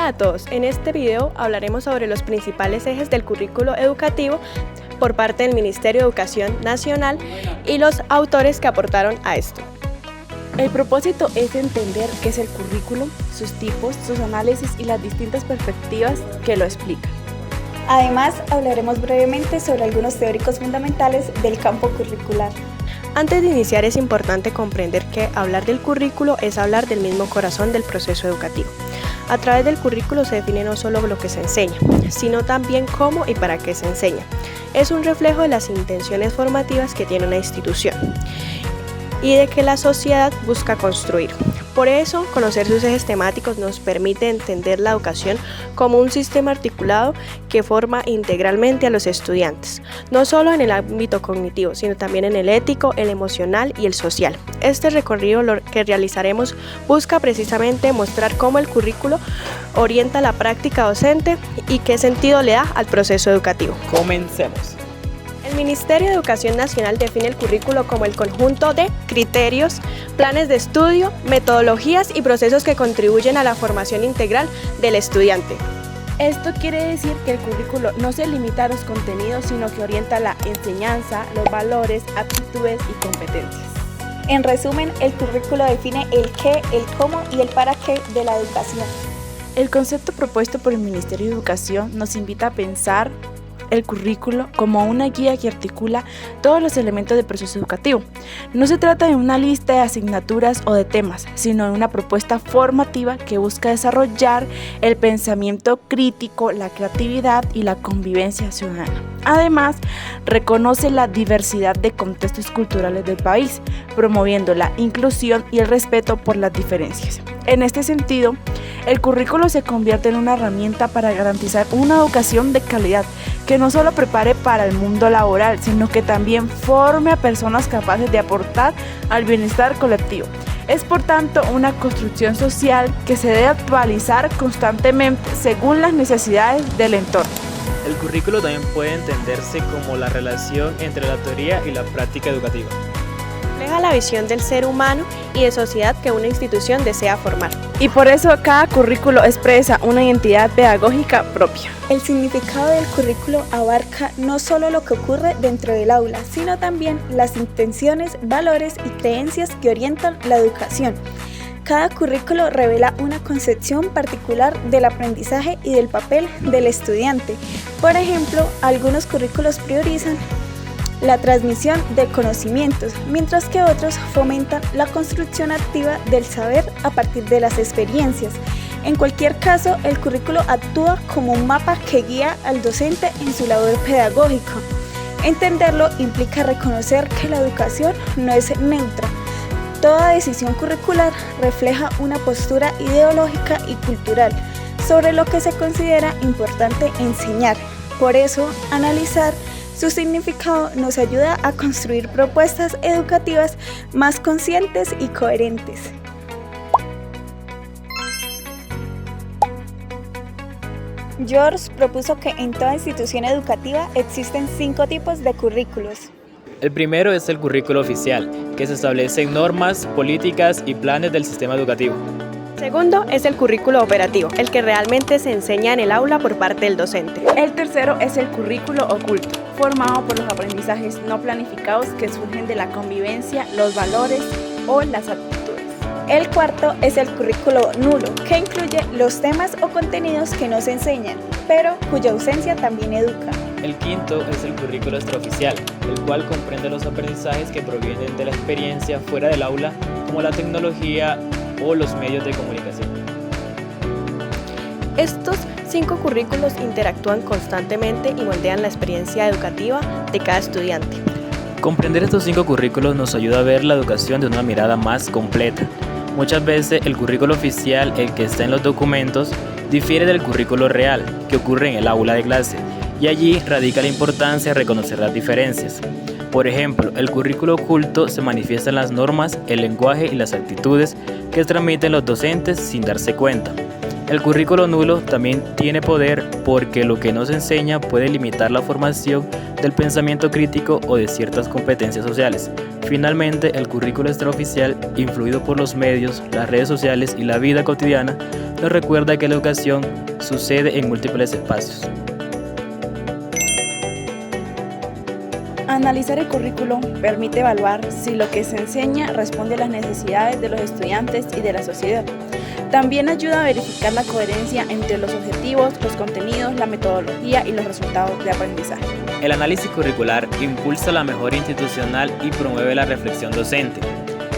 Hola a todos, en este video hablaremos sobre los principales ejes del currículo educativo por parte del Ministerio de Educación Nacional y los autores que aportaron a esto. El propósito es entender qué es el currículo, sus tipos, sus análisis y las distintas perspectivas que lo explican. Además, hablaremos brevemente sobre algunos teóricos fundamentales del campo curricular. Antes de iniciar es importante comprender que hablar del currículo es hablar del mismo corazón del proceso educativo. A través del currículo se define no solo lo que se enseña, sino también cómo y para qué se enseña. Es un reflejo de las intenciones formativas que tiene una institución y de que la sociedad busca construir. Por eso, conocer sus ejes temáticos nos permite entender la educación como un sistema articulado que forma integralmente a los estudiantes, no solo en el ámbito cognitivo, sino también en el ético, el emocional y el social. Este recorrido que realizaremos busca precisamente mostrar cómo el currículo orienta la práctica docente y qué sentido le da al proceso educativo. Comencemos. El Ministerio de Educación Nacional define el currículo como el conjunto de criterios, planes de estudio, metodologías y procesos que contribuyen a la formación integral del estudiante. Esto quiere decir que el currículo no se limita a los contenidos, sino que orienta la enseñanza, los valores, aptitudes y competencias. En resumen, el currículo define el qué, el cómo y el para qué de la educación. El concepto propuesto por el Ministerio de Educación nos invita a pensar el currículo como una guía que articula todos los elementos del proceso educativo. No se trata de una lista de asignaturas o de temas, sino de una propuesta formativa que busca desarrollar el pensamiento crítico, la creatividad y la convivencia ciudadana. Además, reconoce la diversidad de contextos culturales del país, promoviendo la inclusión y el respeto por las diferencias. En este sentido, el currículo se convierte en una herramienta para garantizar una educación de calidad que no solo prepare para el mundo laboral, sino que también forme a personas capaces de aportar al bienestar colectivo. Es por tanto una construcción social que se debe actualizar constantemente según las necesidades del entorno. El currículo también puede entenderse como la relación entre la teoría y la práctica educativa. Refleja la visión del ser humano y de sociedad que una institución desea formar. Y por eso cada currículo expresa una identidad pedagógica propia. El significado del currículo abarca no solo lo que ocurre dentro del aula, sino también las intenciones, valores y creencias que orientan la educación. Cada currículo revela una concepción particular del aprendizaje y del papel del estudiante. Por ejemplo, algunos currículos priorizan la transmisión de conocimientos, mientras que otros fomentan la construcción activa del saber a partir de las experiencias. En cualquier caso, el currículo actúa como un mapa que guía al docente en su labor pedagógica. Entenderlo implica reconocer que la educación no es neutra. Toda decisión curricular refleja una postura ideológica y cultural sobre lo que se considera importante enseñar. Por eso, analizar su significado nos ayuda a construir propuestas educativas más conscientes y coherentes. George propuso que en toda institución educativa existen 5 tipos de currículos. El primero es el currículo oficial, que se establecen normas, políticas y planes del sistema educativo. Segundo es el currículo operativo, el que realmente se enseña en el aula por parte del docente. El tercero es el currículo oculto, formado por los aprendizajes no planificados que surgen de la convivencia, los valores o las actitudes. El cuarto es el currículo nulo, que incluye los temas o contenidos que no se enseñan, pero cuya ausencia también educa. El quinto es el currículo extraoficial, el cual comprende los aprendizajes que provienen de la experiencia fuera del aula, como la tecnología o los medios de comunicación. Estos 5 currículos interactúan constantemente y moldean la experiencia educativa de cada estudiante. Comprender estos 5 currículos nos ayuda a ver la educación de una mirada más completa. Muchas veces el currículo oficial, el que está en los documentos, difiere del currículo real, que ocurre en el aula de clase, y allí radica la importancia de reconocer las diferencias. Por ejemplo, el currículo oculto se manifiesta en las normas, el lenguaje y las actitudes que transmiten los docentes sin darse cuenta. El currículo nulo también tiene poder porque lo que nos enseña puede limitar la formación del pensamiento crítico o de ciertas competencias sociales. Finalmente, el currículo extraoficial, influido por los medios, las redes sociales y la vida cotidiana, nos recuerda que la educación sucede en múltiples espacios. Analizar el currículo permite evaluar si lo que se enseña responde a las necesidades de los estudiantes y de la sociedad. También ayuda a verificar la coherencia entre los objetivos, los contenidos, la metodología y los resultados de aprendizaje. El análisis curricular impulsa la mejora institucional y promueve la reflexión docente.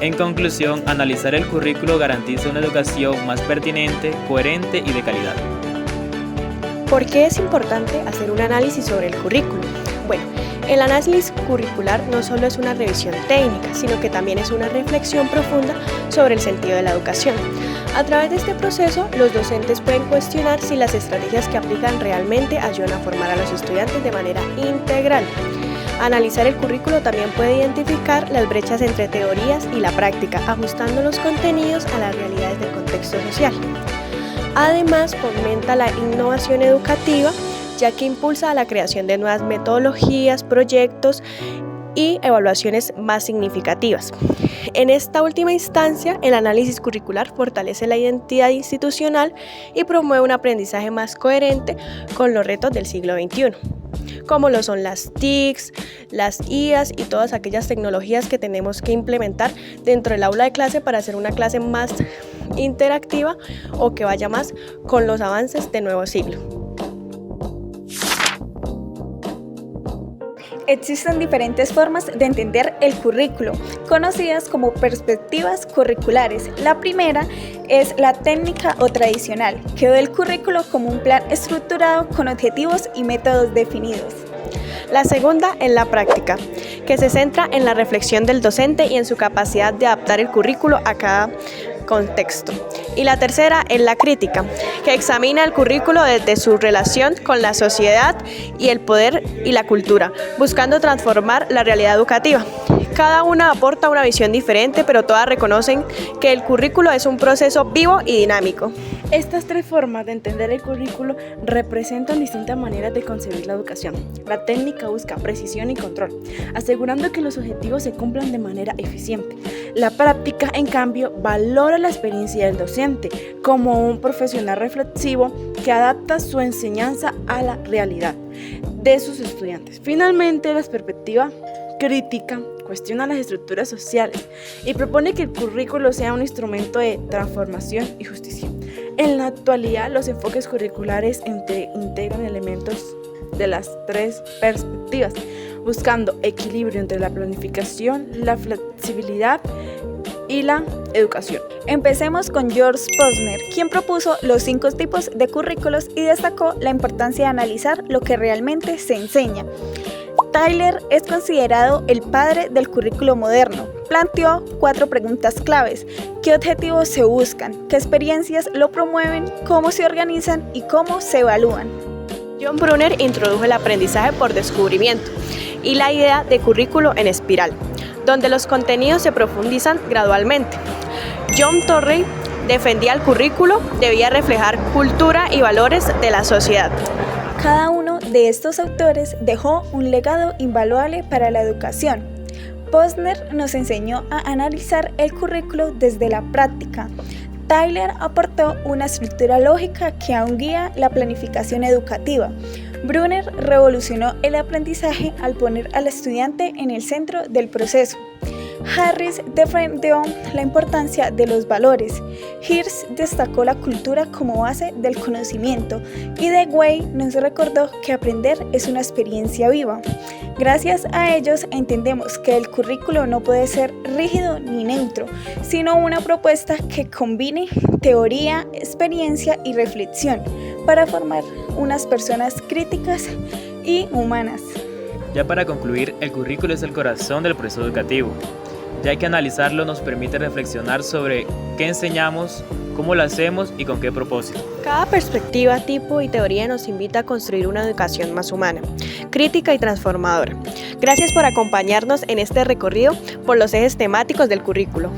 En conclusión, analizar el currículo garantiza una educación más pertinente, coherente y de calidad. ¿Por qué es importante hacer un análisis sobre el currículo? Bueno, el análisis curricular no solo es una revisión técnica, sino que también es una reflexión profunda sobre el sentido de la educación. A través de este proceso, los docentes pueden cuestionar si las estrategias que aplican realmente ayudan a formar a los estudiantes de manera integral. Analizar el currículo también puede identificar las brechas entre teorías y la práctica, ajustando los contenidos a las realidades del contexto social. Además, fomenta la innovación educativa, ya que impulsa la creación de nuevas metodologías, proyectos y evaluaciones más significativas. En esta última instancia, el análisis curricular fortalece la identidad institucional y promueve un aprendizaje más coherente con los retos del siglo XXI, como lo son las TICs, las IAs y todas aquellas tecnologías que tenemos que implementar dentro del aula de clase para hacer una clase más interactiva o que vaya más con los avances del nuevo siglo. Existen diferentes formas de entender el currículo, conocidas como perspectivas curriculares. La primera es la técnica o tradicional, que ve el currículo como un plan estructurado con objetivos y métodos definidos. La segunda es la práctica, que se centra en la reflexión del docente y en su capacidad de adaptar el currículo a cada contexto. Y la tercera es la crítica, que examina el currículo desde su relación con la sociedad y el poder y la cultura, buscando transformar la realidad educativa. Cada una aporta una visión diferente, pero todas reconocen que el currículo es un proceso vivo y dinámico. Estas tres formas de entender el currículo representan distintas maneras de concebir la educación. La técnica busca precisión y control, asegurando que los objetivos se cumplan de manera eficiente. La práctica, en cambio, valora la experiencia del docente como un profesional reflexivo que adapta su enseñanza a la realidad de sus estudiantes. Finalmente, la perspectiva crítica cuestiona las estructuras sociales y propone que el currículo sea un instrumento de transformación y justicia. En la actualidad, los enfoques curriculares integran elementos de las tres perspectivas, buscando equilibrio entre la planificación, la flexibilidad y la educación. Empecemos con George Posner, quien propuso los 5 tipos de currículos y destacó la importancia de analizar lo que realmente se enseña. Tyler es considerado el padre del currículo moderno. Planteó 4 preguntas claves: ¿qué objetivos se buscan? ¿Qué experiencias lo promueven? ¿Cómo se organizan? ¿Y cómo se evalúan? John Brunner introdujo el aprendizaje por descubrimiento y la idea de currículo en espiral, donde los contenidos se profundizan gradualmente. John Torrey defendía el currículo debía reflejar cultura y valores de la sociedad. Cada uno de estos autores dejó un legado invaluable para la educación. Posner nos enseñó a analizar el currículo desde la práctica. Tyler aportó una estructura lógica que aún guía la planificación educativa. Brunner revolucionó el aprendizaje al poner al estudiante en el centro del proceso. Harris defendió la importancia de los valores. Hirsch destacó la cultura como base del conocimiento y Dewey nos recordó que aprender es una experiencia viva. Gracias a ellos entendemos que el currículo no puede ser rígido ni neutro, sino una propuesta que combine teoría, experiencia y reflexión para formar unas personas críticas y humanas. Ya para concluir, el currículo es el corazón del proceso educativo. Ya que analizarlo nos permite reflexionar sobre qué enseñamos, cómo lo hacemos y con qué propósito. Cada perspectiva, tipo y teoría nos invita a construir una educación más humana, crítica y transformadora. Gracias por acompañarnos en este recorrido por los ejes temáticos del currículo.